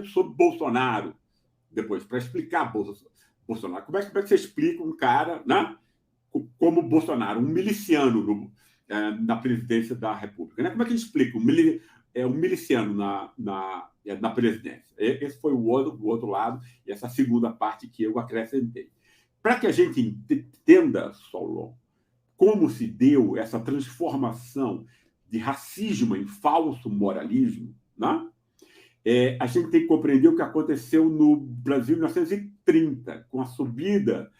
muito sobre Bolsonaro depois, para explicar Bolsonaro. Como é que você explica um cara, né, como Bolsonaro, um miliciano na presidência da República? Né? Como é que a gente explica um miliciano na presidência? Esse foi o outro lado, e essa segunda parte que eu acrescentei. Para que a gente entenda, Solon, como se deu essa transformação de racismo em falso moralismo, né? A gente tem que compreender o que aconteceu no Brasil em 1930, com a subida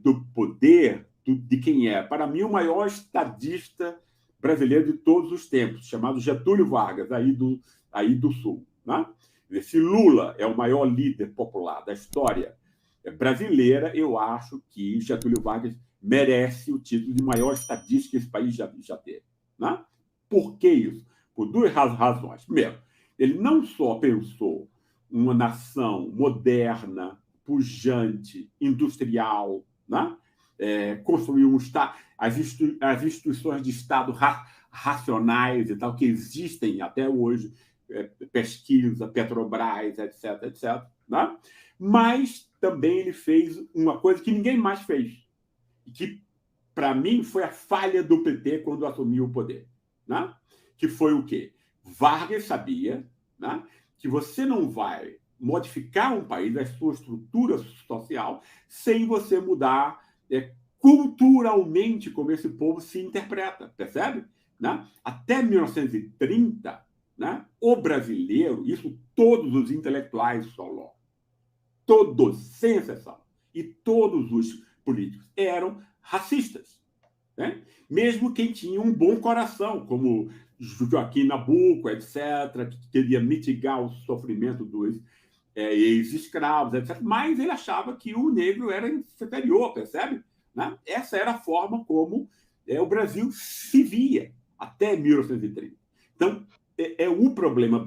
do poder de quem é, para mim, o maior estadista brasileiro de todos os tempos, chamado Getúlio Vargas, aí do Sul. Né? Se Lula é o maior líder popular da história brasileira, eu acho que Getúlio Vargas merece o título de maior estadista que esse país já teve. Né? Por que isso? Por duas razões. Primeiro, ele não só pensou uma nação moderna, pujante, industrial, né? Construiu um Estado, as instituições de Estado racionais e tal, que existem até hoje, pesquisa, Petrobras, etc., etc., né? Mas também ele fez uma coisa que ninguém mais fez, e que, para mim, foi a falha do PT quando assumiu o poder. Né? Que foi o quê? Vargas sabia, né, que você não vai modificar um país, a sua estrutura social, sem você mudar culturalmente como esse povo se interpreta, percebe? Né? Até 1930, né, o brasileiro, isso todos os intelectuais, Solon, todos, sem exceção, e todos os políticos eram racistas. Né? Mesmo quem tinha um bom coração, como Joaquim Nabuco, etc., que queria mitigar o sofrimento dos ex-escravos, etc., mas ele achava que o negro era inferior, percebe? Né? Essa era a forma como o Brasil se via até 1930. Então, o problema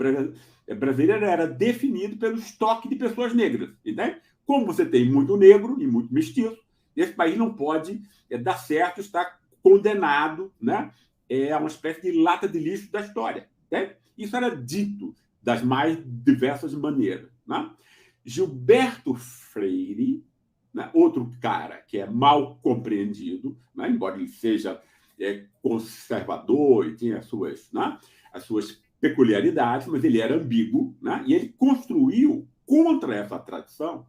brasileiro era definido pelo estoque de pessoas negras. Entende? Como você tem muito negro e muito mestiço, esse país não pode dar certo, está condenado, né? A uma espécie de lata de lixo da história. Né? Isso era dito das mais diversas maneiras. Né? Gilberto Freire, né? Outro cara que é mal compreendido, né? Embora ele seja conservador e tinha as suas peculiaridades, mas ele era ambíguo, né? E ele construiu contra essa tradição,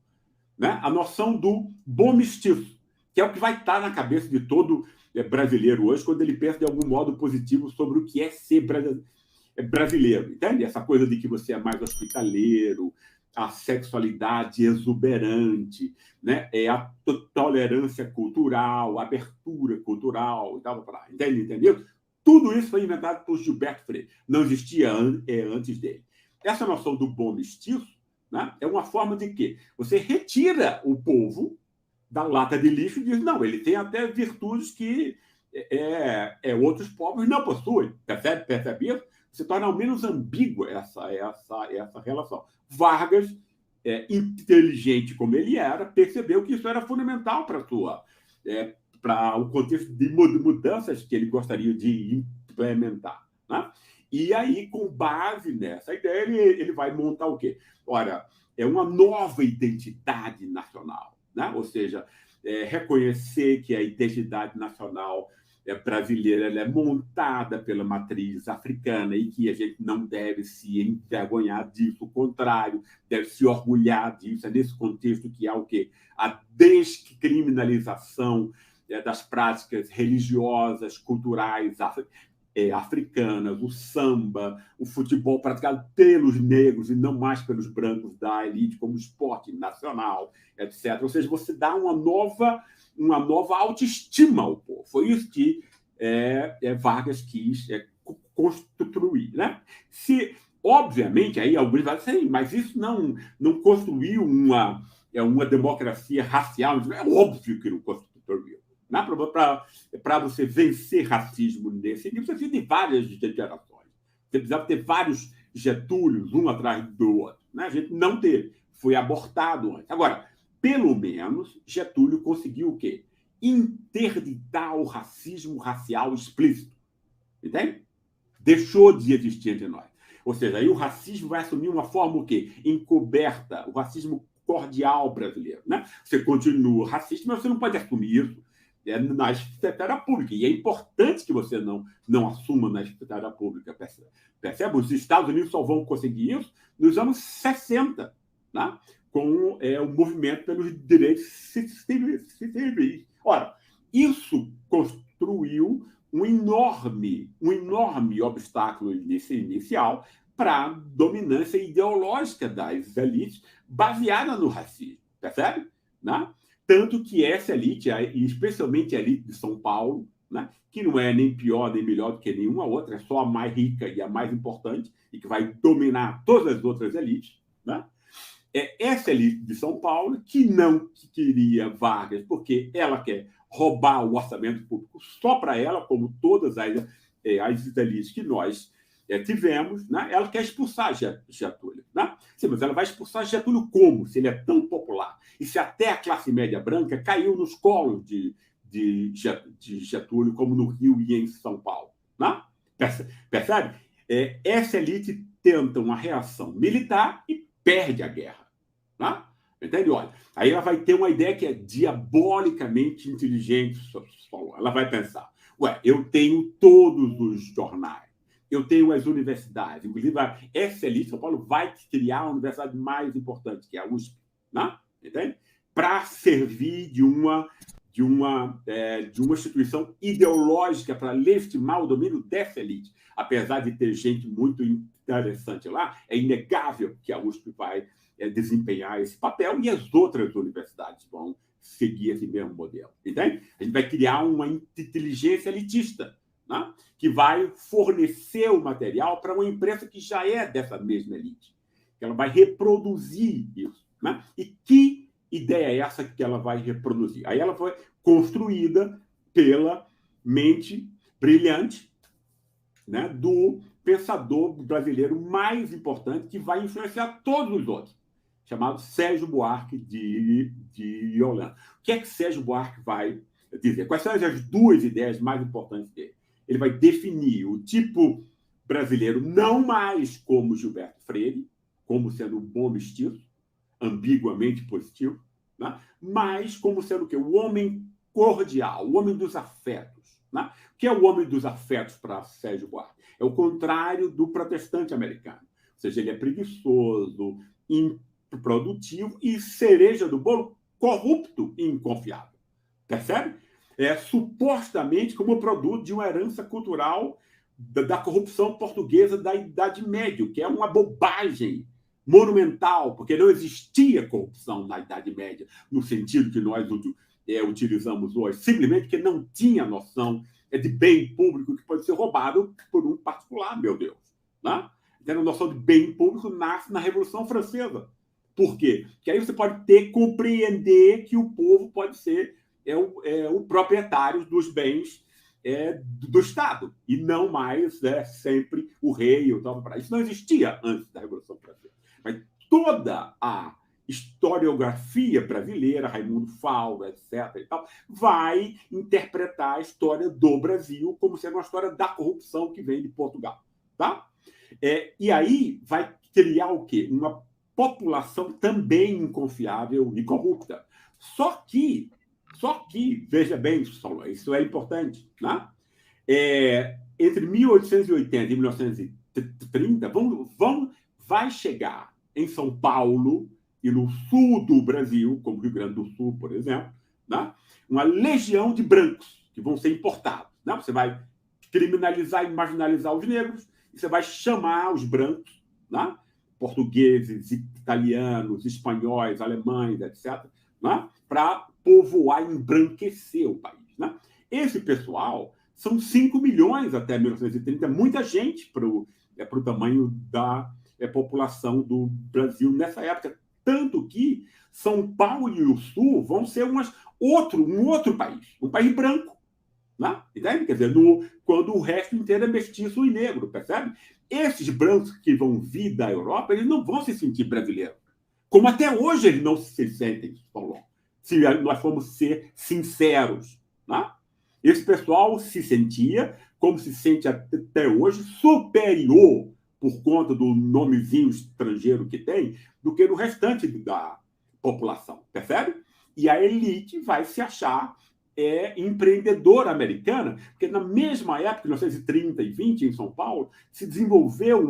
né, a noção do bom mestiço, que é o que vai estar na cabeça de todo brasileiro hoje, quando ele pensa de algum modo positivo sobre o que é ser brasileiro. Entende? Essa coisa de que você é mais hospitaleiro, a sexualidade exuberante, né? A tolerância cultural, a abertura cultural, e tal, entendeu? Tudo isso foi inventado por Gilberto Freire. Não existia antes dele. Essa noção do bom mestiço, né, é uma forma de quê? Você retira o povo da lata de lixo e diz, não, ele tem até virtudes que outros povos não possuem. Percebe isso? Se torna ao menos ambígua essa relação. Vargas, inteligente como ele era, percebeu que isso era fundamental para o contexto de mudanças que ele gostaria de implementar. Né? E aí, com base nessa ideia, ele vai montar o quê? Ora, é uma nova identidade nacional, né? Ou seja, reconhecer que a identidade nacional brasileira ela é montada pela matriz africana e que a gente não deve se envergonhar disso, o contrário, deve se orgulhar disso. É nesse contexto que há o quê? A descriminalização das práticas religiosas, culturais africanas, o samba, o futebol praticado pelos negros e não mais pelos brancos da elite como esporte nacional, etc. Ou seja, você dá uma nova autoestima ao povo. Foi isso que Vargas quis construir. Né? Obviamente, aí alguns vão dizer, mas isso não construiu uma democracia racial. É óbvio que não construiu. Para você vencer racismo nesse nível, você precisa de várias gerações. Você precisava ter vários Getúlios, um atrás do outro. Né? A gente não teve. Foi abortado antes. Agora, pelo menos, Getúlio conseguiu o quê? Interditar o racismo racial explícito. Entende? Deixou de existir entre nós. Ou seja, aí o racismo vai assumir uma forma o quê? Encoberta, o racismo cordial brasileiro. Né? Você continua racista, mas você não pode assumir isso na esfera pública. E é importante que você não assuma na esfera pública. Percebe? Os Estados Unidos só vão conseguir isso nos anos 60, né? Com o movimento pelos direitos civis. Ora, isso construiu um enorme obstáculo inicial para a dominância ideológica das elites baseada no racismo, percebe? Né? Tanto que essa elite, e especialmente a elite de São Paulo, né, que não é nem pior nem melhor do que nenhuma outra, é só a mais rica e a mais importante, e que vai dominar todas as outras elites, né? É essa elite de São Paulo que não queria Vargas, porque ela quer roubar o orçamento público só para ela, como todas as elites que nós tivemos, né? Ela quer expulsar Getúlio. Né? Sim, mas ela vai expulsar Getúlio como? Se ele é tão popular. E se até a classe média branca caiu nos colos de Getúlio, como no Rio e em São Paulo. Né? Percebe? Essa elite tenta uma reação militar e perde a guerra. Né? Entende? Olha, aí ela vai ter uma ideia que é diabolicamente inteligente. Ela vai pensar, eu tenho todos os jornais, eu tenho as universidades, inclusive essa elite de São Paulo vai criar a universidade mais importante, que é a USP, né? Entende? Para servir de uma instituição ideológica para legitimar o domínio dessa elite. Apesar de ter gente muito interessante lá, é inegável que a USP vai desempenhar esse papel e as outras universidades vão seguir esse mesmo modelo. Entende? A gente vai criar uma inteligência elitista, né? Que vai fornecer o material para uma empresa que já é dessa mesma elite. Ela vai reproduzir isso. Né? E que ideia é essa que ela vai reproduzir? Aí ela foi construída pela mente brilhante, né, do pensador brasileiro mais importante que vai influenciar todos os outros, chamado Sérgio Buarque de Holanda. O que é que Sérgio Buarque vai dizer? Quais são as duas ideias mais importantes dele? Ele vai definir o tipo brasileiro não mais como Gilberto Freire, como sendo um bom mestiço, ambiguamente positivo, né? Mas como sendo o quê? O homem cordial, o homem dos afetos. Né? O que é o homem dos afetos para Sérgio Buarque? É o contrário do protestante americano. Ou seja, ele é preguiçoso, improdutivo e, cereja do bolo, corrupto e inconfiável. Percebe? Supostamente como produto de uma herança cultural da corrupção portuguesa da Idade Média, que é uma bobagem monumental, porque não existia corrupção na Idade Média, no sentido que nós utilizamos hoje, simplesmente porque não tinha noção de bem público que pode ser roubado por um particular, meu Deus. Né? Então, a noção de bem público nasce na Revolução Francesa. Por quê? Porque aí você pode compreender que o povo pode ser o proprietário dos bens do Estado, e não mais sempre o rei. Isso não existia antes da Revolução Francesa. Mas toda a historiografia brasileira, Raimundo Fauro, etc., e tal, vai interpretar a história do Brasil como sendo uma história da corrupção que vem de Portugal. Tá? E aí vai criar o quê? Uma população também inconfiável e corrupta. Só que, veja bem, isso é importante, né? Entre 1880 e 1930, vai chegar em São Paulo e no sul do Brasil, como Rio Grande do Sul, por exemplo, né? Uma legião de brancos que vão ser importados. Né? Você vai criminalizar e marginalizar os negros, e você vai chamar os brancos, né? Portugueses, italianos, espanhóis, alemães, etc., né? Para povoar e embranquecer o país. Né? Esse pessoal são 5 milhões até 1930, muita gente para o tamanho da população do Brasil nessa época. Tanto que São Paulo e o Sul vão ser um outro país, um país branco. Né? Entende? Quer dizer, quando o resto inteiro é mestiço e negro, percebe? Esses brancos que vão vir da Europa, eles não vão se sentir brasileiros. Como até hoje eles não se sentem, Paulo, se nós formos ser sinceros. Né? Esse pessoal se sentia, como se sente até hoje, superior, por conta do nomezinho estrangeiro que tem, do que no restante da população, percebe? E a elite vai se achar empreendedora americana, porque na mesma época, 1930 e 20, em São Paulo, se desenvolveu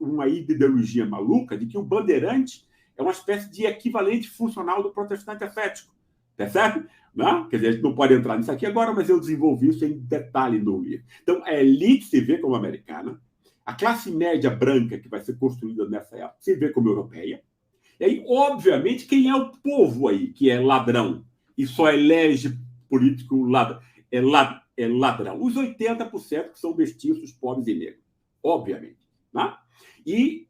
uma ideologia maluca de que o bandeirante é uma espécie de equivalente funcional do protestante ascético, percebe? Não? Quer dizer, a gente não pode entrar nisso aqui agora, mas eu desenvolvi isso em detalhe no livro. Então, a elite se vê como americana, a classe média branca que vai ser construída nessa época se vê como europeia, e aí, obviamente, quem é o povo aí que é ladrão e só elege político ladrão? É ladrão. Os 80% que são mestiços, pobres e negros, obviamente. Né? E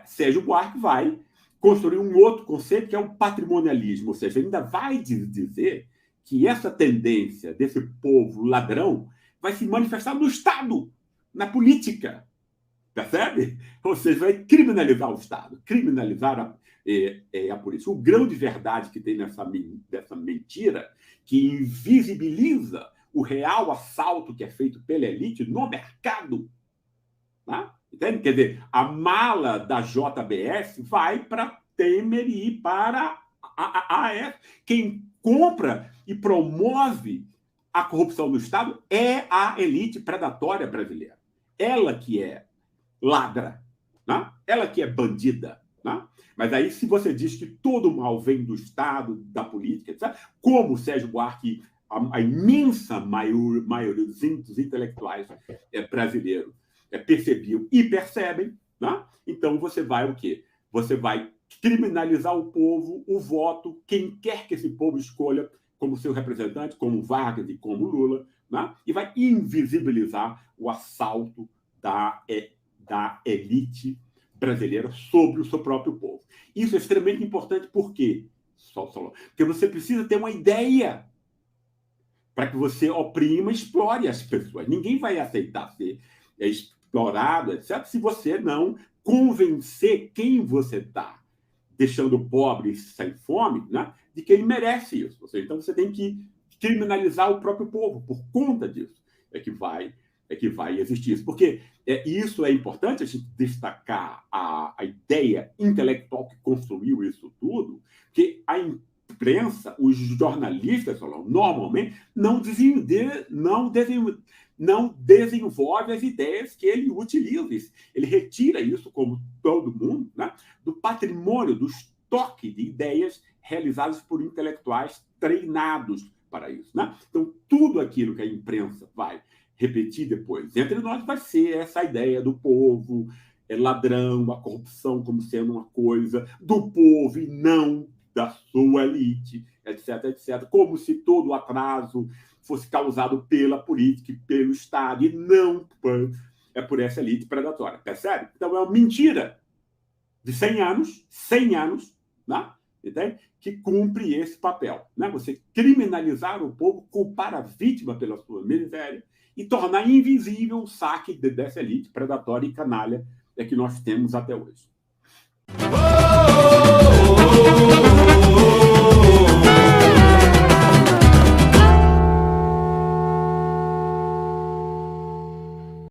Sérgio Buarque vai construir um outro conceito que é o patrimonialismo, ou seja, ainda vai dizer que essa tendência desse povo ladrão vai se manifestar no Estado, na política, percebe? Ou seja, vai criminalizar o Estado, criminalizar a polícia. O grão de verdade que tem dessa mentira, que invisibiliza o real assalto que é feito pela elite no mercado. Tá? Entende? Quer dizer, a mala da JBS vai para Temer e para a AF. Quem compra e promove a corrupção no Estado é a elite predatória brasileira. Ela que é ladra, né? Ela que é bandida. Né? Mas aí, se você diz que todo mal vem do Estado, da política, etc., como o Sérgio Buarque, a imensa maioria dos intelectuais brasileiros percebiam e percebem, né? Então você vai o quê? Você vai criminalizar o povo, o voto, quem quer que esse povo escolha como seu representante, como Vargas e como Lula, né? E vai invisibilizar o assalto da elite brasileira sobre o seu próprio povo. Isso é extremamente importante, por quê? Porque você precisa ter uma ideia para que você oprima e explore as pessoas. Ninguém vai aceitar ser explorado, etc., se você não convencer quem você está deixando pobre e sem fome, né, de que ele merece isso. Ou seja, então você tem que criminalizar o próprio povo. Por conta disso é que vai existir isso. Porque isso é importante a gente destacar a ideia intelectual que construiu isso tudo, que a imprensa, os jornalistas, normalmente, não desenvolve as ideias que ele utiliza. Ele retira isso, como todo mundo, né, do patrimônio, do estoque de ideias realizadas por intelectuais treinados para isso. Né? Então, tudo aquilo que a imprensa vai repetir depois entre nós vai ser essa ideia do povo ladrão, a corrupção como sendo uma coisa do povo e não da sua elite, etc., etc., como se todo o atraso fosse causado pela política e pelo Estado e não por essa elite predatória, percebe? Então é uma mentira de 100 anos, né? Entende? Que cumpre esse papel, né? Você criminalizar o povo, culpar a vítima pela sua miséria e tornar invisível o saque dessa elite predatória e canalha que nós temos até hoje.